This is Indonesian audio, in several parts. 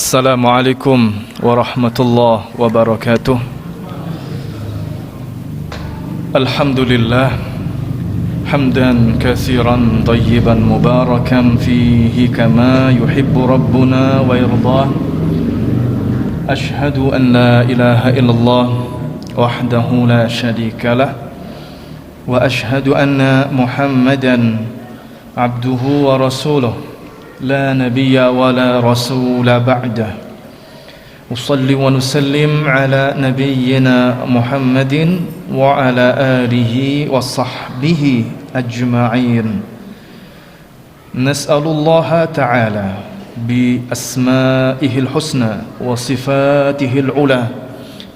Assalamualaikum warahmatullahi wabarakatuh. Alhamdulillah hamdan katsiran tayyiban mubarakan fihi kama yuhibbu rabbuna wa yardah. Ashhadu an la ilaha illallah wahdahu la syarika lah wa ashhadu anna Muhammadan abduhu wa rasuluh لا نبي ولا رسول بعده أصلي ونسلم على نبينا محمد وعلى آله وصحبه أجمعين نسأل الله تعالى بأسمائه الحسنى وصفاته العلى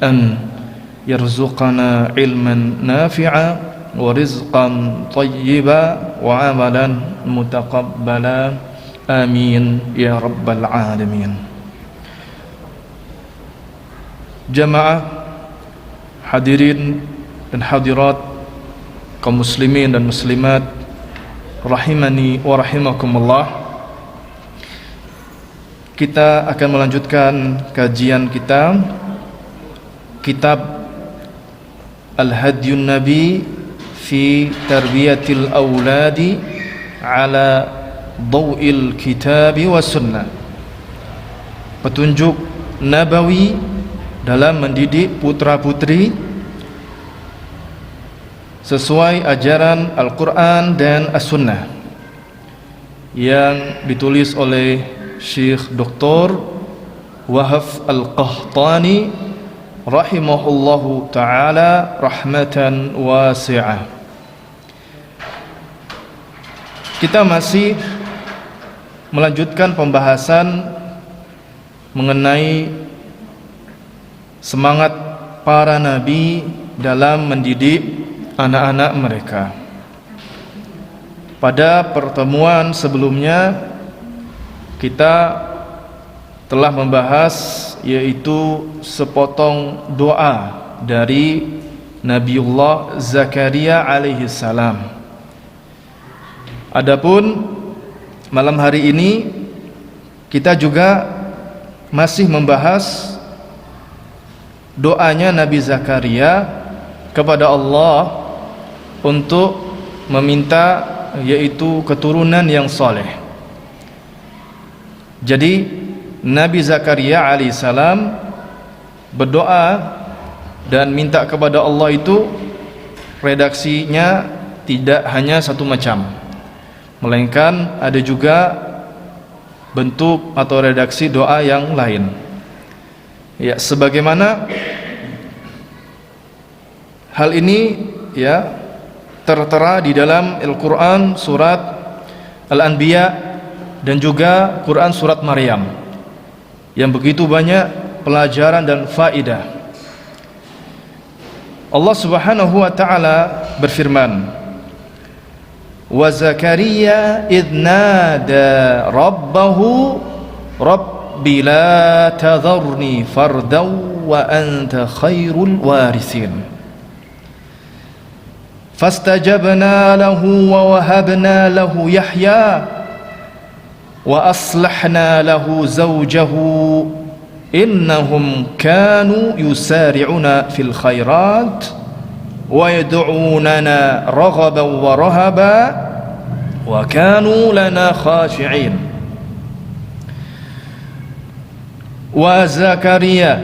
أن يرزقنا علما نافعا ورزقا طيبا وعملا متقبلا Amin ya rabbal alamin. Jamaah hadirin dan hadirat kaum muslimin dan muslimat rahimani wa rahimakumullah. Kita akan melanjutkan kajian kita kitab Al-Hadyun Nabi fi Tarbiyatil Auladi ala Daw'il Kitabi wa Sunnah, petunjuk nabawi dalam mendidik putra-putri sesuai ajaran Al-Quran dan As-Sunnah, yang ditulis oleh Syekh Dr. Wahab Al-Qahtani rahimahullahu ta'ala rahmatan wasi'ah. Kita masih melanjutkan pembahasan mengenai semangat para nabi dalam mendidik anak-anak mereka. Pada pertemuan sebelumnya kita telah membahas yaitu sepotong doa dari Nabiullah Zakaria alaihi salam. Adapun malam hari ini kita juga masih membahas doanya Nabi Zakaria kepada Allah untuk meminta yaitu keturunan yang soleh. Jadi Nabi Zakaria alaihissalam berdoa dan minta kepada Allah itu redaksinya tidak hanya satu macam, melainkan ada juga bentuk atau redaksi doa yang lain. Ya, sebagaimana hal ini ya tertera di dalam Al-Qur'an surat Al-Anbiya dan juga Quran surat Maryam, yang begitu banyak pelajaran dan faidah. Allah Subhanahu wa taala berfirman, wa Zakaria idh nada rabbahu rabbi la tadharni fardan wa anta khairul warithin fastajabna lahu wa wahabna lahu Yahya wa aslahna lahu zawjahu innahum kanu yusari'una fil khairat wa yad'unana raghaban wa rahaba wa kanu lana khashi'in. Wa Zakaria,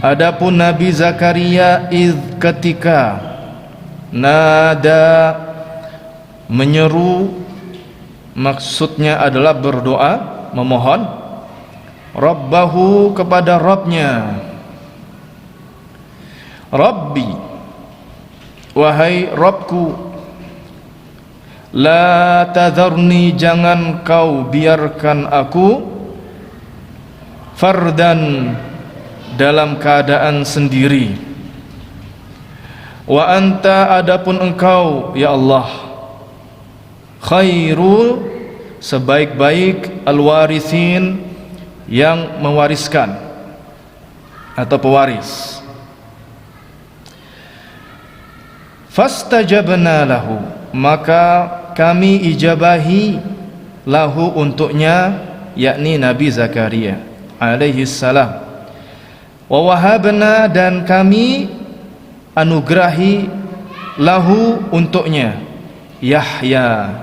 adapun Nabi Zakaria ketika nada menyeru, maksudnya adalah berdoa memohon Rabbahu kepada Rabbnya. Rabbi, wahai Rabbku, la tadharni, jangan kau biarkan aku fardan, dalam keadaan sendiri. Wa anta, adapun engkau ya Allah, khairu, sebaik-baik al-warithin, yang mewariskan atau pewaris. Fastajabna lahu, maka kami ijabahi lahu untuknya yakni Nabi Zakaria alaihi salam. Wa wahabna, dan kami anugerahi lahu untuknya Yahya,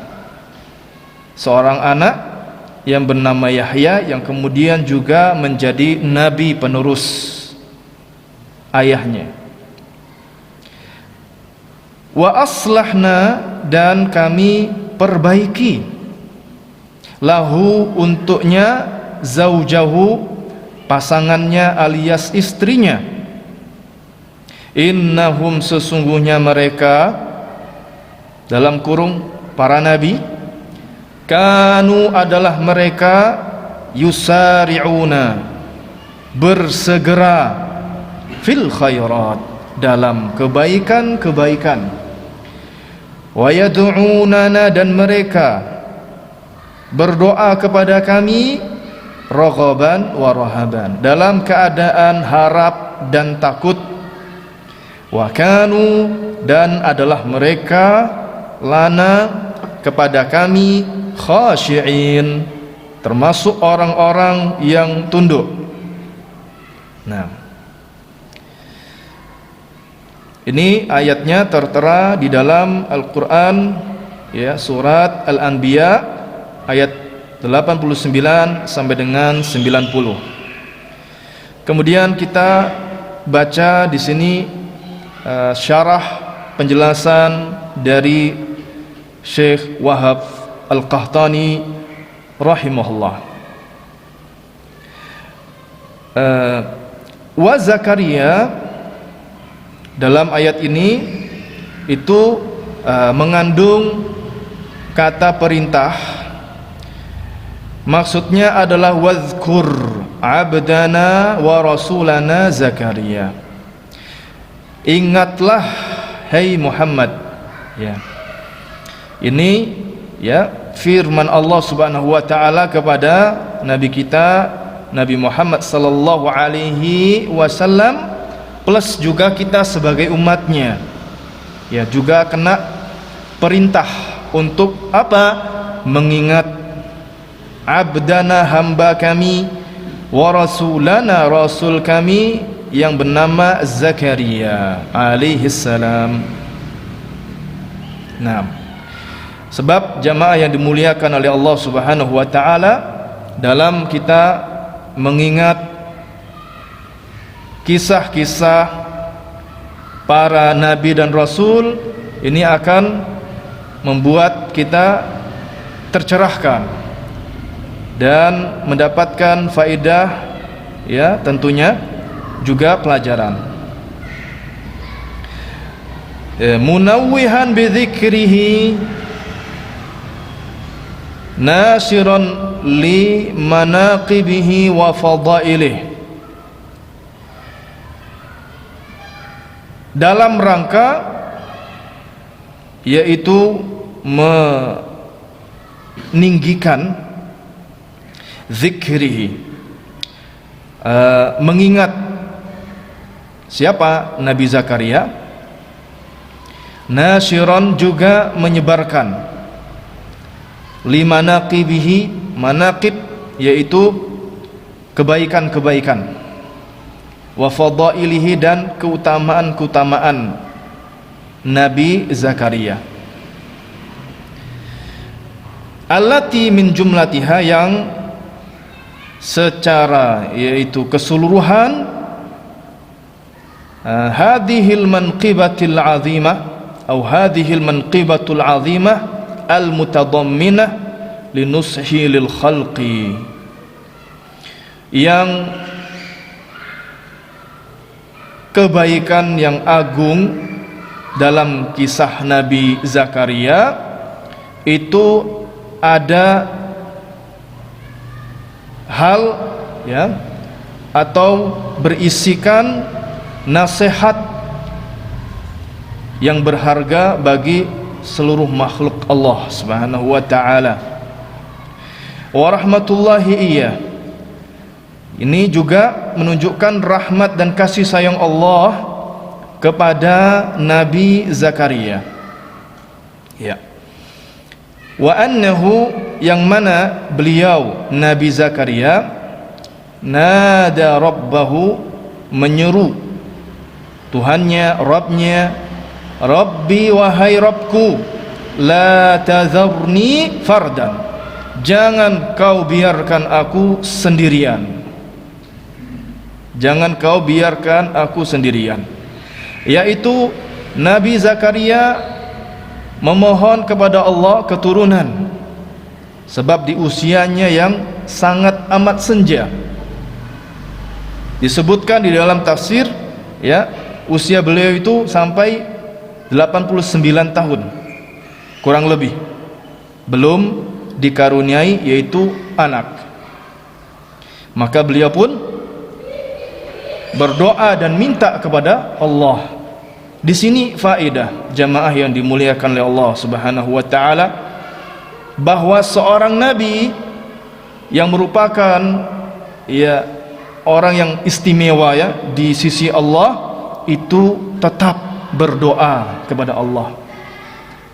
seorang anak yang bernama Yahya yang kemudian juga menjadi nabi penerus ayahnya. Wa aslahna, dan kami perbaiki lahu untuknya zaujahu, pasangannya alias istrinya. Innahum, sesungguhnya mereka, dalam kurung para nabi, kanu adalah mereka, yusari'una, bersegera, fil khairat, dalam kebaikan-kebaikan, wa yad'unana, dan mereka berdoa kepada kami, raghaban wa rahaban, dalam keadaan harap dan takut. Wa kanu, dan adalah mereka, lana, kepada kami, khashi'in, termasuk orang-orang yang tunduk. Nah, ini ayatnya tertera di dalam Al-Quran, ya, surat Al-Anbiya ayat 89 sampai dengan 90. Kemudian kita baca di sini syarah penjelasan dari Syekh Wahab Al-Qahtani rahimahullah. Wa Zakaria, dalam ayat ini itu mengandung kata perintah. Maksudnya adalah wazkur abdana wa rasulana Zakaria. Ingatlah hai Muhammad, ya. Ini, ya, firman Allah Subhanahu wa taala kepada nabi kita Nabi Muhammad sallallahu alaihi wasallam, plus juga kita sebagai umatnya, ya, juga kena perintah untuk apa? Mengingat abdana, hamba kami, wa rasulana, rasul kami yang bernama Zakaria alaihi salam. Nah, sebab jamaah yang dimuliakan oleh Allah Subhanahu wa taala, dalam kita mengingat kisah-kisah para nabi dan rasul, ini akan membuat kita tercerahkan dan mendapatkan faedah, ya, tentunya juga pelajaran. Munawwihan bi dzikrihi nasiran li manaqibihi wa fadailih, dalam rangka yaitu meninggikan zikrihi, mengingat siapa? Nabi Zakaria. Nasyiran, juga menyebarkan, limanaqibihi, manaqib yaitu kebaikan-kebaikan, wa fadailihi, dan keutamaan-keutamaan Nabi Zakaria. Allati min jumlatiha, yang secara yaitu keseluruhan, hadhil manqibatil azimah atau hadhil manqibatul azimah al mutadamminah linushi lil khalqi, yang kebaikan yang agung dalam kisah Nabi Zakaria itu ada hal, ya, atau berisikan nasihat yang berharga bagi seluruh makhluk Allah Subhanahu wa taala. Wa rahmatullahi iya, ini juga menunjukkan rahmat dan kasih sayang Allah kepada Nabi Zakaria, ya. Wa annahu, yang mana beliau Nabi Zakaria nada rabbahu, menyeru Tuhannya, Rabbnya, Rabbi wahai Rabbku, la tazarni fardan, jangan kau biarkan aku sendirian, jangan kau biarkan aku sendirian. Yaitu Nabi Zakaria memohon kepada Allah keturunan, sebab di usianya yang sangat amat senja. Disebutkan di dalam tafsir, ya, usia beliau itu sampai 89 tahun kurang lebih, belum dikaruniai yaitu anak. Maka beliau pun berdoa dan minta kepada Allah. Di sini faedah jamaah yang dimuliakan oleh Allah Subhanahu wa taala, bahwa seorang nabi yang merupakan, ya, orang yang istimewa, ya, di sisi Allah, itu tetap berdoa kepada Allah,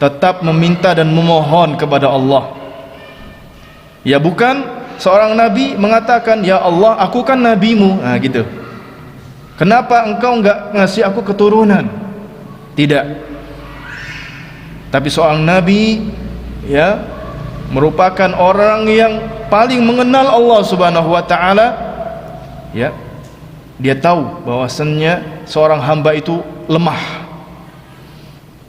tetap meminta dan memohon kepada Allah. Ya, bukan seorang nabi mengatakan, ya Allah, aku kan nabimu, nah gitu, kenapa engkau enggak ngasih aku keturunan? Tidak. Tapi seorang nabi, ya, merupakan orang yang paling mengenal Allah Subhanahu wa taala, ya. Dia tahu bahwasannya seorang hamba itu lemah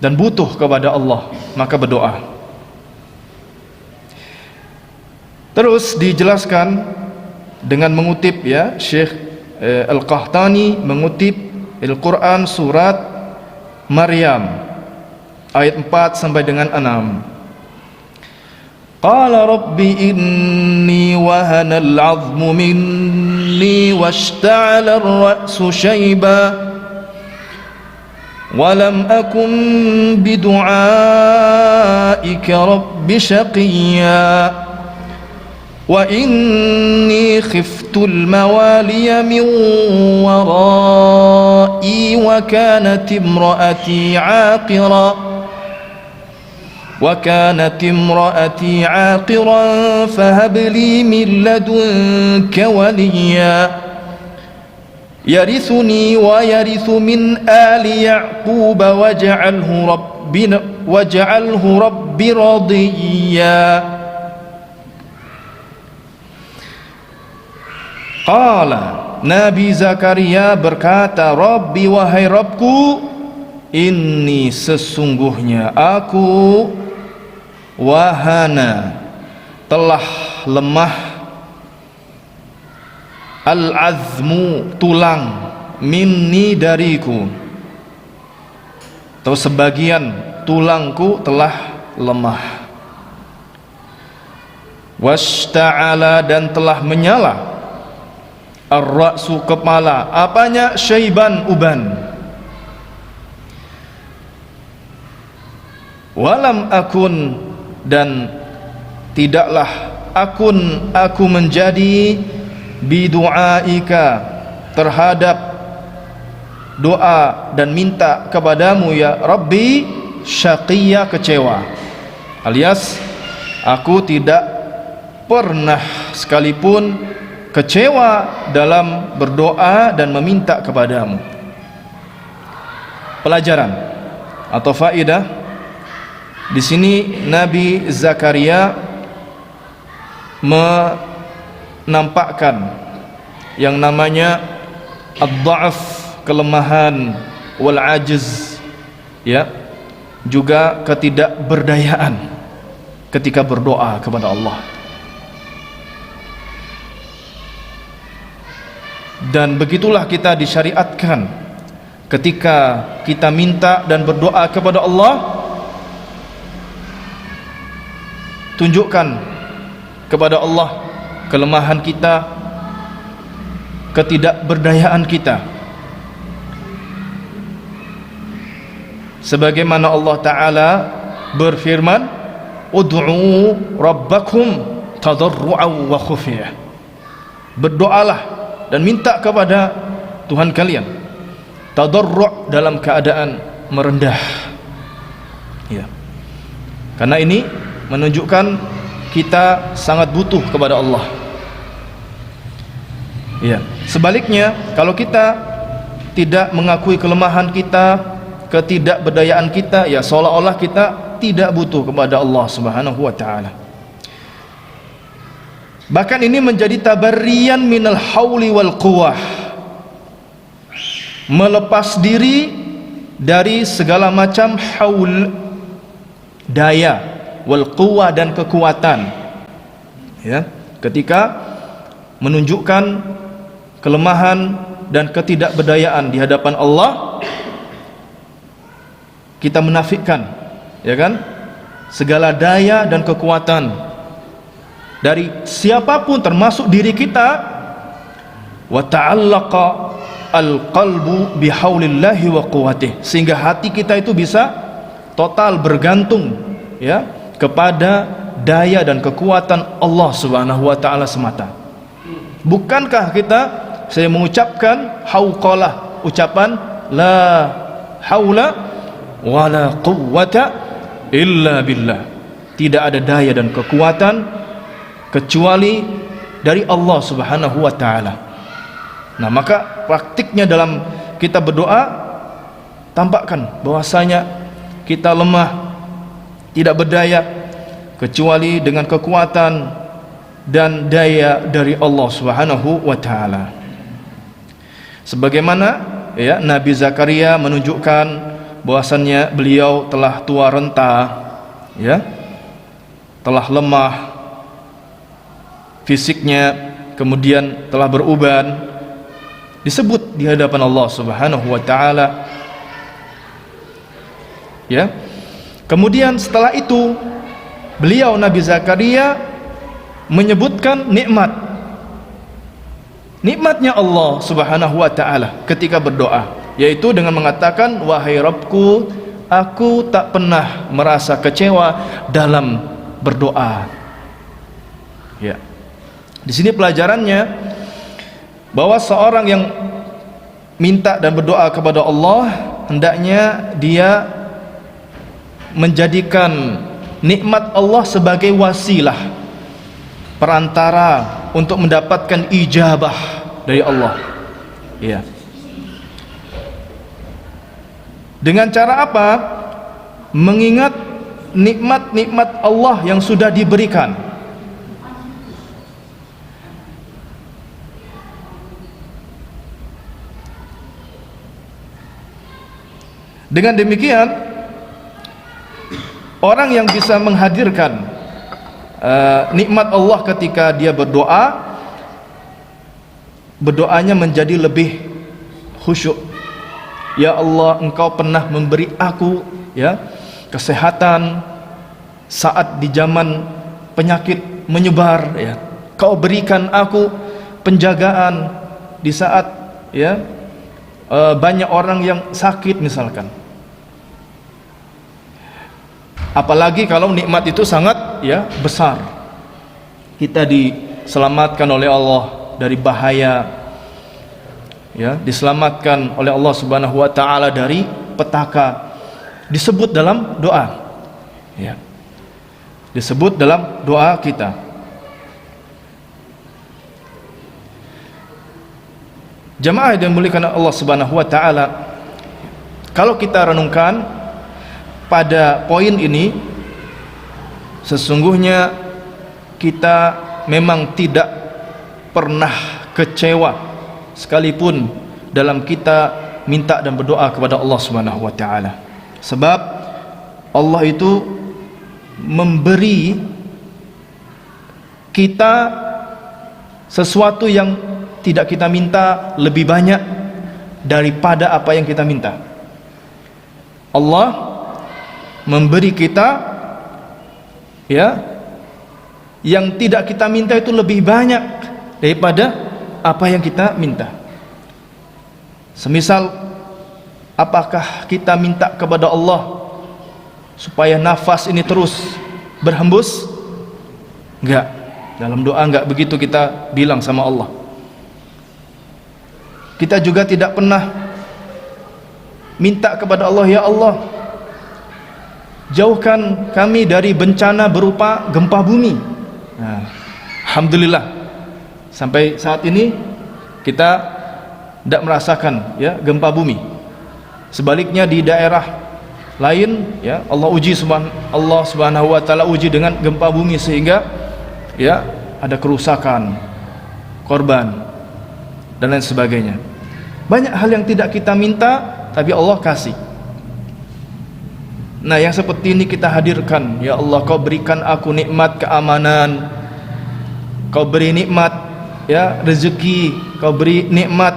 dan butuh kepada Allah, maka berdoa. Terus dijelaskan dengan mengutip, ya, Syekh Al-Qahtani mengutip Al-Quran surat Maryam ayat 4 sampai dengan 6. Qala rabbi inni wahana al-'azmu minni washta'ala ar-ra'su shayba wa lam akun bidu'aika rabbi shaqiyya wa inni khiftu al-mawaliya min wara'i wa kanat imra'ati 'aqira وكانت امرأتي عاقرا فهب لي من لدنك وليا يرثني ويرث من آل يعقوب واجعله ربي رضيا. Qala, Nabi Zakaria berkata, Rabbi wahai Rabbku, inni sesungguhnya aku wahana telah lemah, al-azmu tulang, minni dariku, atau sebagian tulangku telah lemah, washta'ala dan telah menyala, ar-ra'su kepala, apanya, syaiban uban, walam akun dan tidaklah aku menjadi bidu'aika terhadap doa dan minta kepadamu ya Rabbi syaqiyya kecewa, alias aku tidak pernah sekalipun kecewa dalam berdoa dan meminta kepadamu. Pelajaran atau faedah di sini, Nabi Zakaria menampakkan yang namanya ad-dha'af, kelemahan, wal ajiz, ya, juga ketidakberdayaan ketika berdoa kepada Allah. Dan begitulah kita disyariatkan ketika kita minta dan berdoa kepada Allah, tunjukkan kepada Allah kelemahan kita, ketidakberdayaan kita, sebagaimana Allah Ta'ala berfirman, ud'u rabbakum tadarru'an wa khufiyah, berdoalah dan minta kepada Tuhan kalian, tadarru' dalam keadaan merendah, ya. Karena ini menunjukkan kita sangat butuh kepada Allah. Ya, sebaliknya kalau kita tidak mengakui kelemahan kita, ketidakberdayaan kita, ya seolah-olah kita tidak butuh kepada Allah Subhanahu wa taala. Bahkan ini menjadi tabarriyan minal hauli wal quwwah, melepas diri dari segala macam haul, daya, wal quwwah, dan kekuatan. Ya, ketika menunjukkan kelemahan dan ketidakberdayaan di hadapan Allah, kita menafikan, ya kan, segala daya dan kekuatan dari siapapun termasuk diri kita. Wa ta'allaqa al-qalbu bihaulillahi wa quwwatih, sehingga hati kita itu bisa total bergantung, ya, kepada daya dan kekuatan Allah Subhanahu wa taala semata. Bukankah kita, saya mengucapkan hauqalah, ucapan la haula wala quwwata illa billah, tidak ada daya dan kekuatan kecuali dari Allah Subhanahu wa taala. Nah, maka praktiknya dalam kita berdoa tampakkan bahwasanya kita lemah, tidak berdaya kecuali dengan kekuatan dan daya dari Allah Subhanahu wa taala. Sebagaimana, ya, Nabi Zakaria menunjukkan bahwasannya beliau telah tua renta, ya, telah lemah fisiknya, kemudian telah beruban, disebut di hadapan Allah Subhanahu wa taala. Ya. Kemudian setelah itu beliau Nabi Zakaria menyebutkan nikmatnya Allah Subhanahu wa taala ketika berdoa, yaitu dengan mengatakan, wahai Rabbku, aku tak pernah merasa kecewa dalam berdoa. Ya. Di sini pelajarannya bahwa seorang yang minta dan berdoa kepada Allah, hendaknya dia menjadikan nikmat Allah sebagai wasilah, perantara untuk mendapatkan ijabah dari Allah. Ya. Dengan cara apa? Mengingat nikmat-nikmat Allah yang sudah diberikan. Dengan demikian, orang yang bisa menghadirkan nikmat Allah ketika dia berdoa, berdoanya menjadi lebih khusyuk. Ya Allah, Engkau pernah memberi aku, ya, kesehatan saat di zaman penyakit menyebar, ya. Kau berikan aku penjagaan di saat, ya, banyak orang yang sakit misalkan. Apalagi kalau nikmat itu sangat, ya, besar, kita diselamatkan oleh Allah dari bahaya, ya, diselamatkan oleh Allah Subhanahu wa taala dari petaka, disebut dalam doa, ya, disebut dalam doa kita. Jamaah yang dimuliakan Allah Subhanahu wa taala, kalau kita renungkan pada poin ini, sesungguhnya kita memang tidak pernah kecewa sekalipun dalam kita minta dan berdoa kepada Allah Subhanahu wa taala. Sebab Allah itu memberi kita sesuatu yang tidak kita minta lebih banyak daripada apa yang kita minta. Allah memberi kita, ya, yang tidak kita minta itu lebih banyak daripada apa yang kita minta. Semisal, apakah kita minta kepada Allah supaya nafas ini terus berhembus? Enggak. Dalam doa enggak begitu kita bilang sama Allah. Kita juga tidak pernah minta kepada Allah, ya Allah, jauhkan kami dari bencana berupa gempa bumi. Nah, alhamdulillah sampai saat ini kita tidak merasakan ya gempa bumi. Sebaliknya di daerah lain ya Allah Subhanahu wa taala uji dengan gempa bumi sehingga ya ada kerusakan, korban dan lain sebagainya. Banyak hal yang tidak kita minta tapi Allah kasih. Nah, yang seperti ini kita hadirkan. Ya Allah, Kau berikan aku nikmat keamanan, Kau beri nikmat ya rezeki, Kau beri nikmat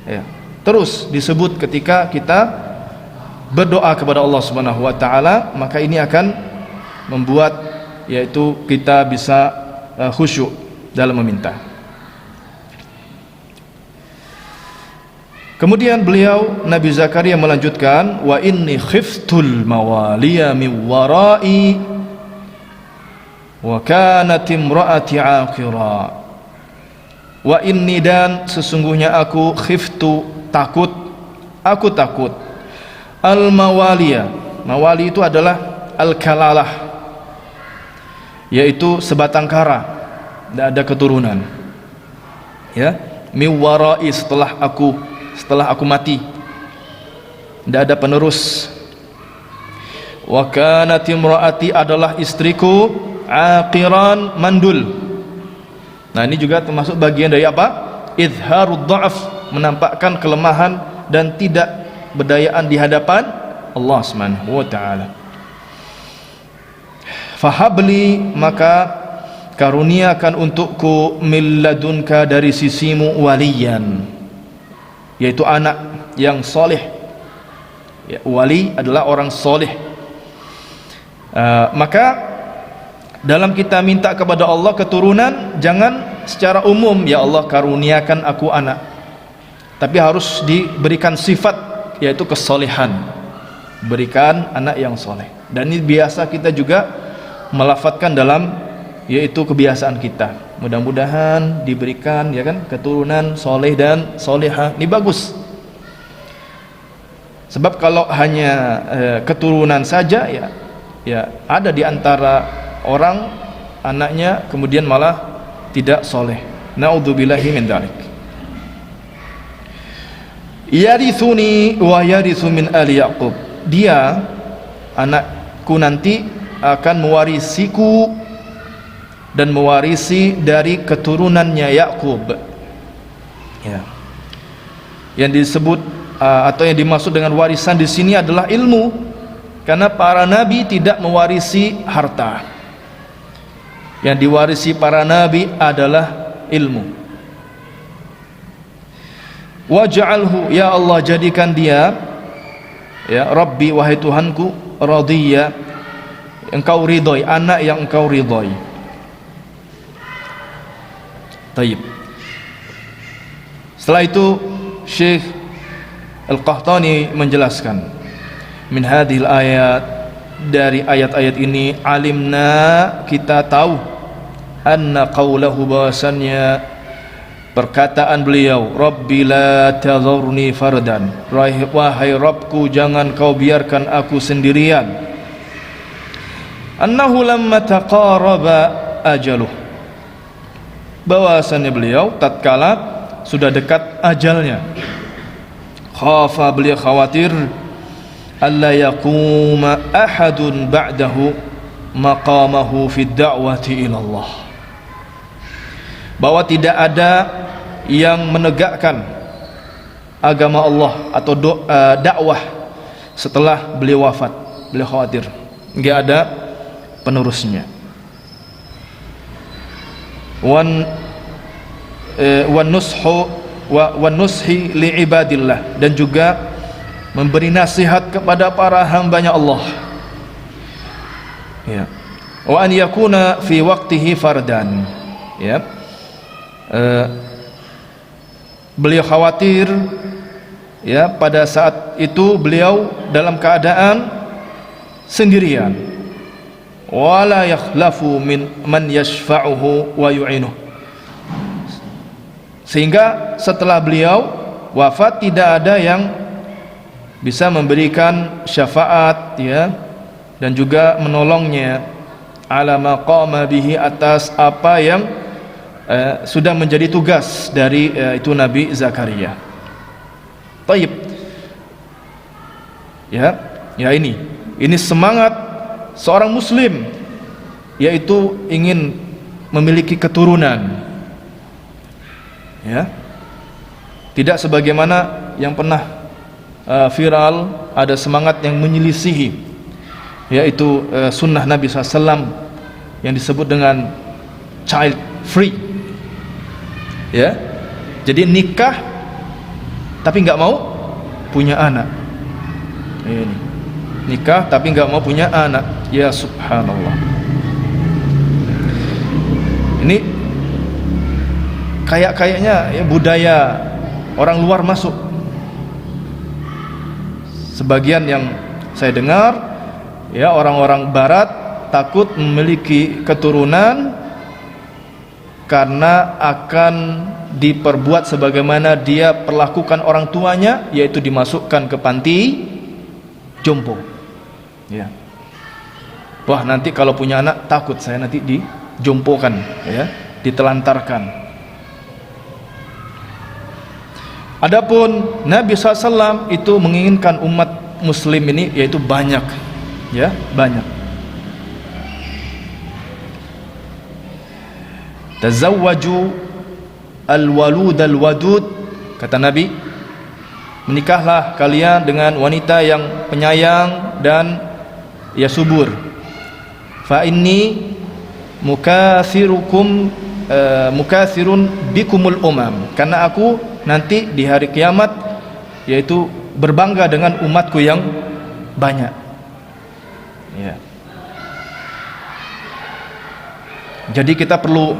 ya. Terus disebut ketika kita berdoa kepada Allah Subhanahu wa taala, maka ini akan membuat yaitu kita bisa khusyuk dalam meminta. Kemudian beliau Nabi Zakaria melanjutkan, wa inni khiftul mawaliya min warai wa kanat imraati aqira. Wa inni, dan sesungguhnya aku, khiftu, takut, aku takut, al mawaliya. Mawali itu adalah al kalalah, yaitu sebatang kara, tidak ada keturunan ya, min warai, setelah aku mati, tidak ada penerus. Wa kanat imraati, adalah istriku, aqiran, mandul. Nah, ini juga termasuk bagian dari apa? Izharud dha'af, menampakkan kelemahan dan tidak berdayaan di hadapan Allah Subhanahu wa taala. Fahabli, maka karuniakan untukku, min ladunka, dari sisimu, waliyan, yaitu anak yang soleh ya, wali adalah orang soleh. Maka dalam kita minta kepada Allah keturunan, jangan secara umum, ya Allah karuniakan aku anak, tapi harus diberikan sifat, yaitu kesolehan, berikan anak yang soleh. Dan ini biasa kita juga melafadzkan dalam, yaitu kebiasaan kita. Mudah-mudahan diberikan ya kan keturunan soleh dan soleha. Ini bagus. Sebab kalau hanya keturunan saja ya ada di antara orang anaknya kemudian malah tidak soleh. Naudzubillahi min dzalik. Yarithuni wa yarithu min ali Yaqub. Dia, anakku nanti, akan mewarisiku dan mewarisi dari keturunannya Yakub ya. Yang disebut atau yang dimaksud dengan warisan di sini adalah ilmu, karena para nabi tidak mewarisi harta. Yang diwarisi para nabi adalah ilmu. Waj'alhu, ya Allah jadikan dia, ya Rabbi, wahai Tuhanku, radhiya, engkau ridhoi, anak yang engkau ridhoi. Taib. Setelah itu Syekh Al-Qahtani menjelaskan, min hadhil ayat, dari ayat-ayat ini, alimna, kita tahu, anna qawlahu, bahwasannya perkataan beliau, Rabbi la tadhurni fardan, wahai Rabbku jangan kau biarkan aku sendirian, annahu lamma taqaraba ajaluh, bahwasannya beliau tatkala sudah dekat ajalnya, khafa, beliau khawatir, alla yaquma ahadun ba'dahu maqamahu fid da'wati ila Allah, bahwa tidak ada yang menegakkan agama Allah atau dakwah setelah beliau wafat. Beliau khawatir enggak ada penerusnya. Wan nushi li ibadillah, dan juga memberi nasihat kepada para hambanya Allah ya. Wa an yakuna fi waqtihi fardan ya. Beliau khawatir ya pada saat itu beliau dalam keadaan sendirian, wala yakhlafu min man yashfa'uhu wa yu'inuh, sehingga setelah beliau wafat tidak ada yang bisa memberikan syafaat ya, dan juga menolongnya, ala ma qama bihi, atas apa yang sudah menjadi tugas dari itu Nabi Zakaria. Taib. Ya ini semangat seorang muslim, yaitu ingin memiliki keturunan. Ya. Tidak sebagaimana yang pernah viral, ada semangat yang menyelisihi, yaitu sunnah Nabi SAW yang disebut dengan child free. Ya, jadi nikah tapi nggak mau punya anak. Ini nikah tapi nggak mau punya anak. Ya subhanallah. Ini kayaknya ya, budaya orang luar masuk. Sebagian yang saya dengar, ya, orang-orang barat takut memiliki keturunan karena akan diperbuat sebagaimana dia perlakukan orang tuanya, yaitu dimasukkan ke panti jompo. Ya. Wah, nanti kalau punya anak takut saya nanti dijompokan, ya, ditelantarkan. Adapun Nabi SAW itu menginginkan umat muslim ini yaitu banyak, ya, banyak. Tazawwaju al-walud al-wadud, kata Nabi, menikahlah kalian dengan wanita yang penyayang dan ya subur. Fa inni mukathirun bikumul umam, karena aku nanti di hari kiamat yaitu berbangga dengan umatku yang banyak. Ya. Jadi kita perlu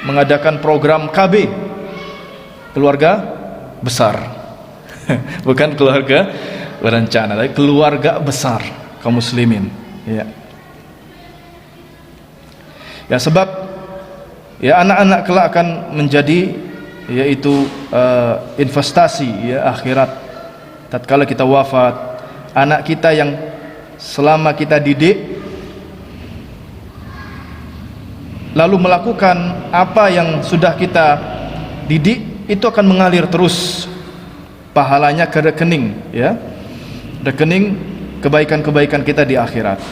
mengadakan program KB, keluarga besar. Bukan keluarga berencana, tapi keluarga besar kaum muslimin. Ya. Ya, sebab ya anak-anak kelak akan menjadi yaitu investasi, ya, akhirat. Tatkala kita wafat, anak kita yang selama kita didik lalu melakukan apa yang sudah kita didik, itu akan mengalir terus pahalanya ke rekening, ya, rekening kebaikan-kebaikan kita di akhirat.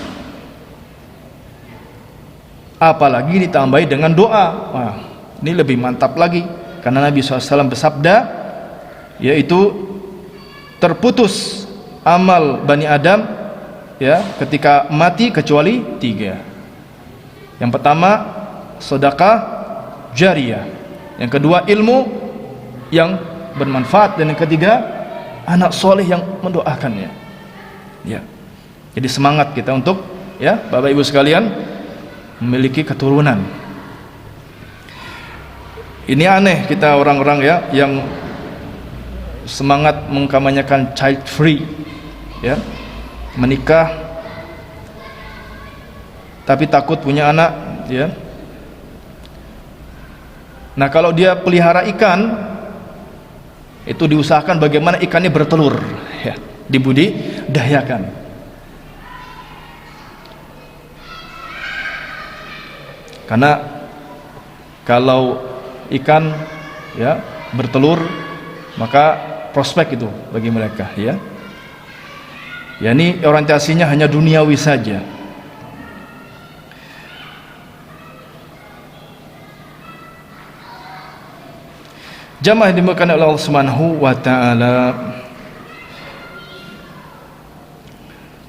Apalagi ditambahi dengan doa. Wah, ini lebih mantap lagi, karena Nabi SAW bersabda, yaitu terputus amal Bani Adam, ya, ketika mati kecuali 3. Yang pertama sedekah jariyah, yang kedua ilmu yang bermanfaat, dan yang ketiga anak soleh yang mendoakannya. Ya, jadi semangat kita untuk, ya, Bapak Ibu sekalian, memiliki keturunan. Ini aneh kita orang-orang, ya, yang semangat mengkampanyekan child free, ya, menikah tapi takut punya anak, ya. Nah, kalau dia pelihara ikan, itu diusahakan bagaimana ikannya bertelur, ya, dibudidayakan. Karena kalau ikan, ya, bertelur, maka prospek itu bagi mereka, ya. Ya, ini orientasinya hanya duniawi saja. Jamaah yang dimuliakan oleh Allah Subhanahu wa taala.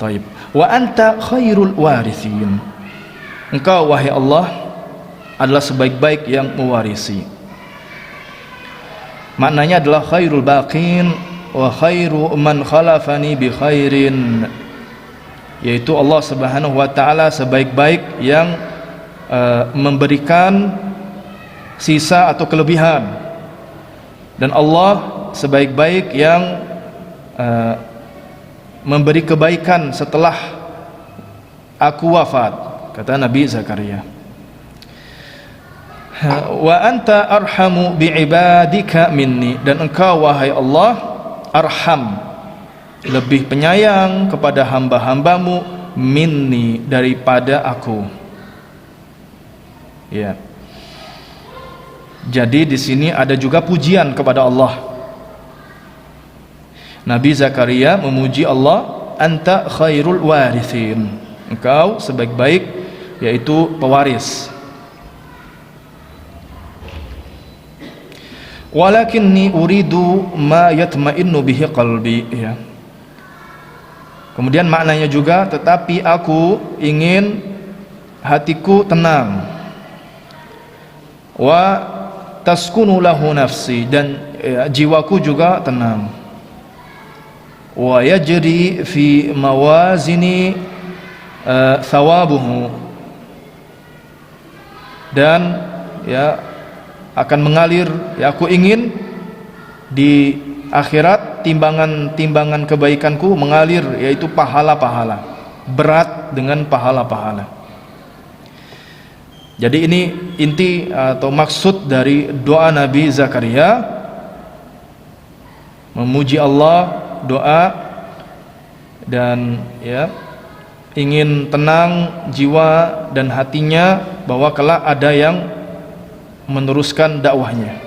Taib. Wa anta khairul warithin. Engkau, wahai Allah, adalah sebaik-baik yang mewarisi. Maknanya adalah khairul baqin wa khairu man khalafani bi khairin, yaitu Allah Subhanahu wa taala sebaik-baik yang memberikan sisa atau kelebihan, dan Allah sebaik-baik yang memberi kebaikan setelah aku wafat, kata Nabi Zakaria. Wa anta arhamu bi'ibadika minni, dan engkau, wahai Allah, arham, lebih penyayang kepada hamba-hambamu, minni, daripada aku. Ya. Jadi di sini ada juga pujian kepada Allah. Nabi Zakaria memuji Allah, anta khairul warithin, engkau sebaik-baik yaitu pewaris. Walakinni uridu ma yatma'innu bihi qalbi, ya. Kemudian maknanya juga, tetapi aku ingin hatiku tenang, wa taskunu lahu nafsi, dan ya, jiwaku juga tenang, wa yajri fi mawazini thawabuhu, dan ya akan mengalir, ya aku ingin di akhirat timbangan kebaikanku mengalir, yaitu pahala-pahala, berat dengan pahala-pahala. Jadi ini inti atau maksud dari doa Nabi Zakaria, memuji Allah, doa, dan ya ingin tenang jiwa dan hatinya bahwa kelak ada yang meneruskan dakwahnya.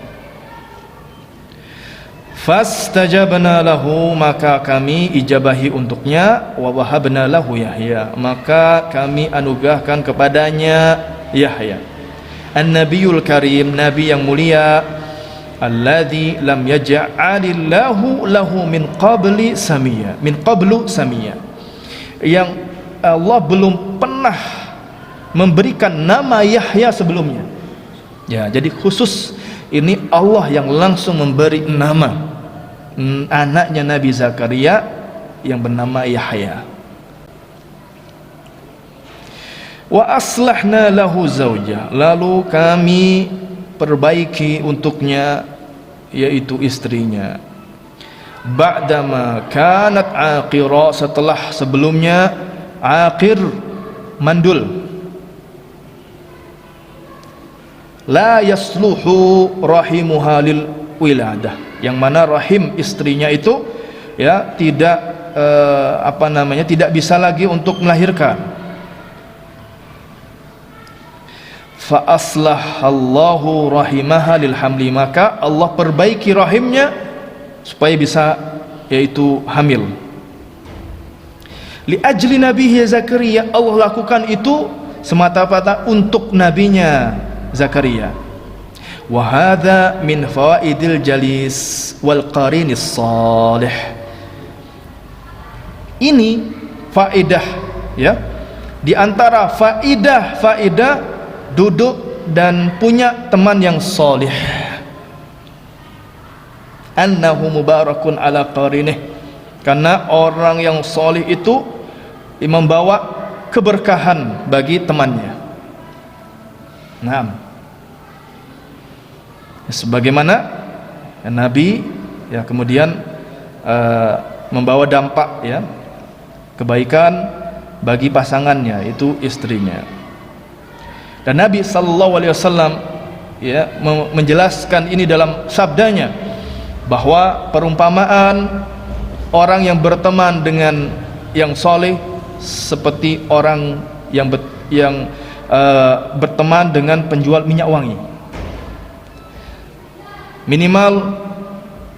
Fastajabna lahu, maka kami ijabahi untuknya, wa wahabna lahu Yahya, maka kami anugerahkan kepadanya Yahya. An-Nabiyul Karim, nabi yang mulia, alladzi lam yaj'alillahu lahu min qablu samia, yang Allah belum pernah memberikan nama Yahya sebelumnya. Ya, jadi khusus ini Allah yang langsung memberi nama anaknya Nabi Zakaria yang bernama Yahya. Wa aslahna lahu zawjah, lalu kami perbaiki untuknya yaitu istrinya. Ba'dama kanat aqira, setelah sebelumnya aqir, mandul. La yasluhu rahimuha lil wiladah, yang mana rahim istrinya itu ya tidak tidak bisa lagi untuk melahirkan. Fa aslahallahu rahimaha lil hamli, maka Allah perbaiki rahimnya supaya bisa yaitu hamil. Li ajli nabihi Zakaria, Allah lakukan itu semata-mata untuk nabinya Zakaria. Wa hadza min fawaidil jalis wal qarinis salih. Ini faedah, ya, di antara faedah duduk dan punya teman yang salih. Annahu mubarakun ala qarinih, karena orang yang salih itu membawa keberkahan bagi temannya. Nah, sebagaimana Nabi ya kemudian membawa dampak ya kebaikan bagi pasangannya, itu istrinya. Dan Nabi sallallahu alaihi wasallam ya menjelaskan ini dalam sabdanya, bahwa perumpamaan orang yang berteman dengan yang soleh seperti orang yang berteman dengan penjual minyak wangi. Minimal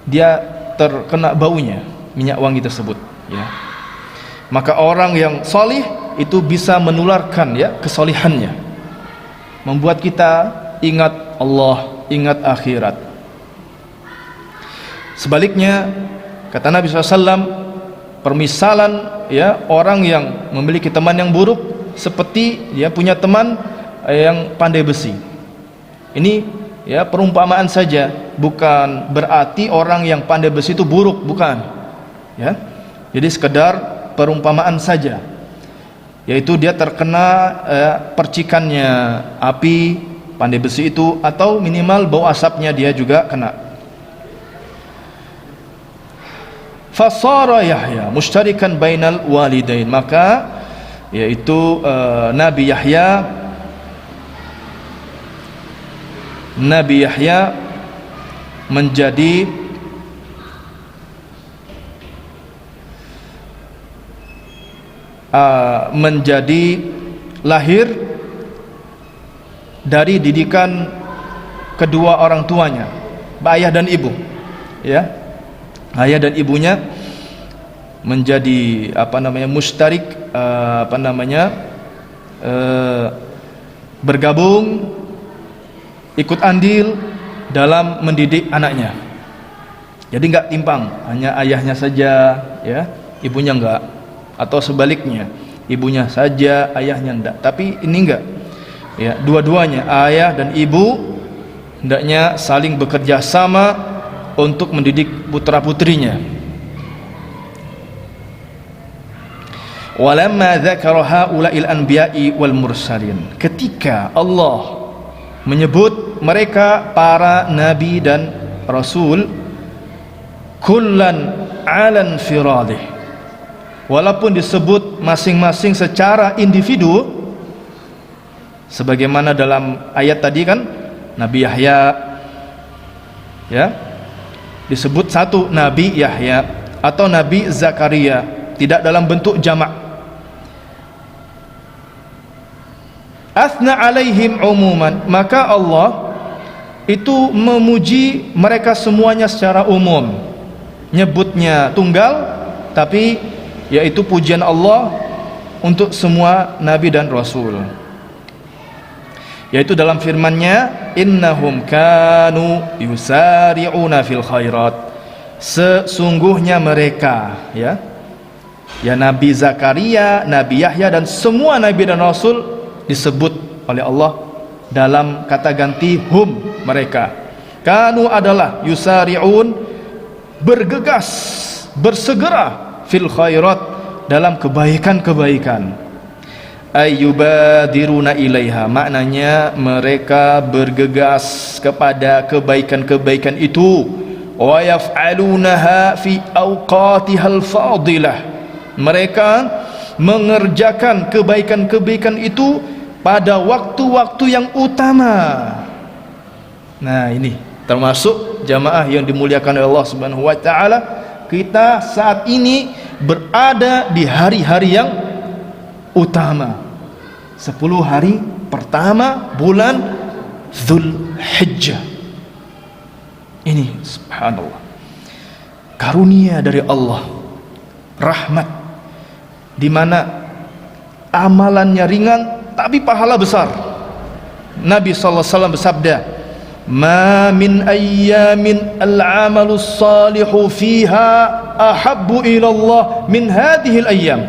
dia terkena baunya minyak wangi tersebut, ya. Maka orang yang solih itu bisa menularkan ya kesolihannya, membuat kita ingat Allah, ingat akhirat. Sebaliknya, kata Nabi SAW, permisalan ya orang yang memiliki teman yang buruk seperti dia punya teman yang pandai besi. Ini ya perumpamaan saja, bukan berarti orang yang pandai besi itu buruk, bukan. Ya, jadi sekedar perumpamaan saja, yaitu dia terkena percikannya api pandai besi itu, atau minimal bau asapnya dia juga kena. Fasara Yahya mushtarikan bainal walidain, maka yaitu Nabi Yahya menjadi lahir dari didikan kedua orang tuanya, ayah dan ibu, ya. Ayah dan ibunya menjadi mustarik, bergabung, ikut andil dalam mendidik anaknya. Jadi nggak timpang, hanya ayahnya saja, ya, ibunya enggak, atau sebaliknya, ibunya saja, ayahnya enggak. Tapi ini enggak, ya, dua-duanya, ayah dan ibu hendaknya saling bekerja sama untuk mendidik putra-putrinya. Walamma dzakara haula'il anbiya'i wal mursalin, ketika Allah menyebut mereka para nabi dan rasul, kullan 'alan firadih, walaupun disebut masing-masing secara individu, sebagaimana dalam ayat tadi kan, Nabi Yahya, ya, disebut satu Nabi Yahya atau Nabi Zakaria, tidak dalam bentuk jamak. Athna alaihim umuman, maka Allah itu memuji mereka semuanya secara umum, nyebutnya tunggal, tapi yaitu pujian Allah untuk semua nabi dan rasul, yaitu dalam firman-Nya, innahum kanu yusari'una fil khairat, sesungguhnya mereka, ya Nabi Zakaria, Nabi Yahya dan semua nabi dan rasul disebut oleh Allah dalam kata ganti hum, mereka. Kanu adalah yusari'un, bergegas, bersegera, fil khairat, dalam kebaikan-kebaikan. Ayyubadiruna ilaiha, maknanya mereka bergegas kepada kebaikan-kebaikan itu. Wa yaf'alunaha fi awqatihal fadilah, mereka mengerjakan kebaikan-kebaikan itu pada waktu-waktu yang utama. Nah, ini termasuk jamaah yang dimuliakan oleh Allah Subhanahu wa taala. Kita saat ini berada di hari-hari yang utama, 10 hari pertama bulan Dzulhijjah. Ini subhanallah, karunia dari Allah, rahmat, di mana amalannya ringan tapi pahala besar. Nabi sallallahu alaihi wasallam bersabda, "Ma min ayyamin al-'amalu salihu fiha ahabbu ila Allah min hadhihi al-ayyam."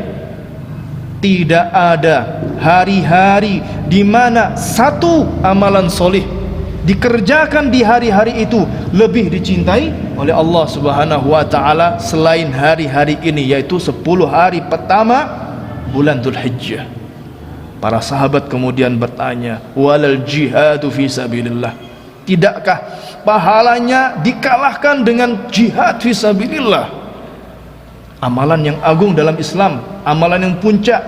Tidak ada hari-hari di mana satu amalan solih dikerjakan di hari-hari itu lebih dicintai oleh Allah Subhanahu wa taala selain hari-hari ini, yaitu 10 hari pertama bulan Dzulhijjah. Para sahabat kemudian bertanya, walal jihadu fi sabilillah, tidakkah pahalanya dikalahkan dengan jihad fi sabilillah, amalan yang agung dalam Islam, amalan yang puncak?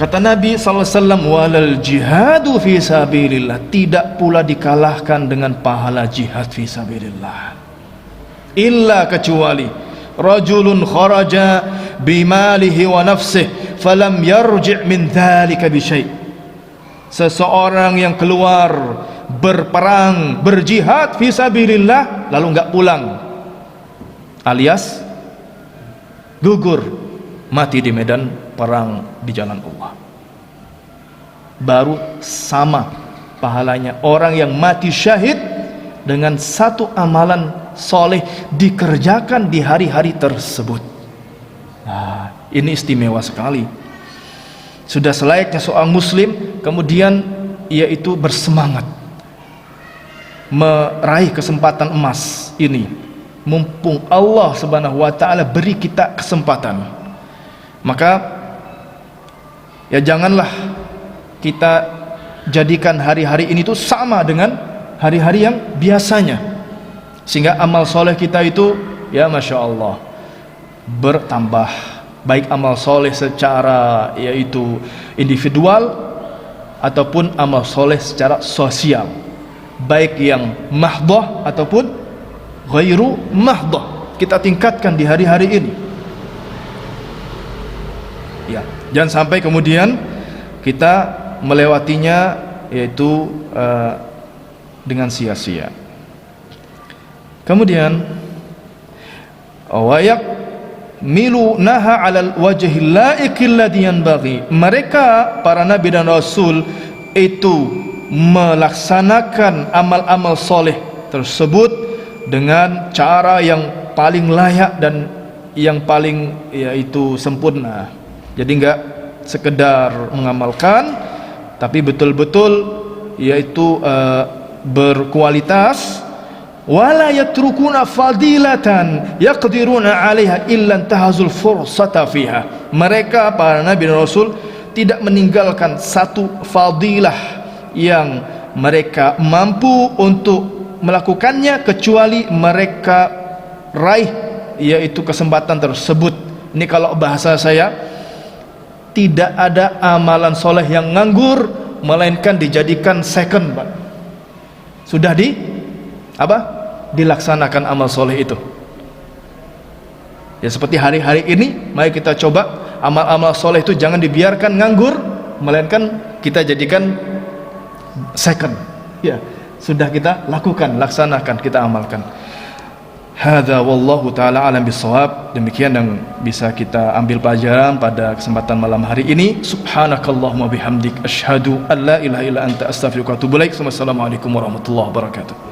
Kata Nabi SAW, walal jihadu fi sabilillah, tidak pula dikalahkan dengan pahala jihad fi sabilillah, illa kecuali rajulun kharaja bimalihi wa nafsihi falam yarji' min dzalika bi syai', seseorang yang keluar berperang, berjihad fi sabilillah lalu enggak pulang, alias gugur, mati di medan perang di jalan Allah, baru sama pahalanya orang yang mati syahid dengan satu amalan soleh dikerjakan di hari-hari tersebut. Nah, ini istimewa sekali. Sudah selayaknya seorang muslim kemudian yaitu bersemangat meraih kesempatan emas ini, mumpung Allah Subhanahu wa taala beri kita kesempatan. Maka ya janganlah kita jadikan hari-hari ini tuh sama dengan hari-hari yang biasanya, sehingga amal soleh kita itu ya Masya Allah bertambah, baik amal soleh secara yaitu individual ataupun amal soleh secara sosial, baik yang mahdoh ataupun ghairu mahdoh, kita tingkatkan di hari-hari ini. Ya, jangan sampai kemudian kita melewatinya yaitu dengan sia-sia. Kemudian wayak milu naha 'alal wajhil la'iqil ladzi yanbaghi, mereka para nabi dan rasul itu melaksanakan amal-amal soleh tersebut dengan cara yang paling layak dan yang paling yaitu sempurna. Jadi enggak sekedar mengamalkan, tapi betul-betul yaitu berkualitas. Wala yatrukuna fadilatan yaqdiruna 'alaiha illa intahazul fursata fiha. Mereka para nabi dan rasul tidak meninggalkan satu fadilah yang mereka mampu untuk melakukannya kecuali mereka raih yaitu kesempatan tersebut. Ini kalau bahasa saya, tidak ada amalan soleh yang nganggur melainkan dijadikan second, Pak. Sudah dilaksanakan amal soleh itu. Ya seperti hari-hari ini, mari kita coba amal-amal soleh itu jangan dibiarkan nganggur, melainkan kita jadikan second. Ya, sudah kita lakukan, laksanakan, kita amalkan. Hadza wallahu taala alam bisawab. Demikian yang bisa kita ambil pelajaran pada kesempatan malam hari ini. Subhanakallahumma bihamdik asyhadu an la ilaha illa anta astaghfiruka wa atubu ilaik. Wassalamualaikum warahmatullahi wabarakatuh.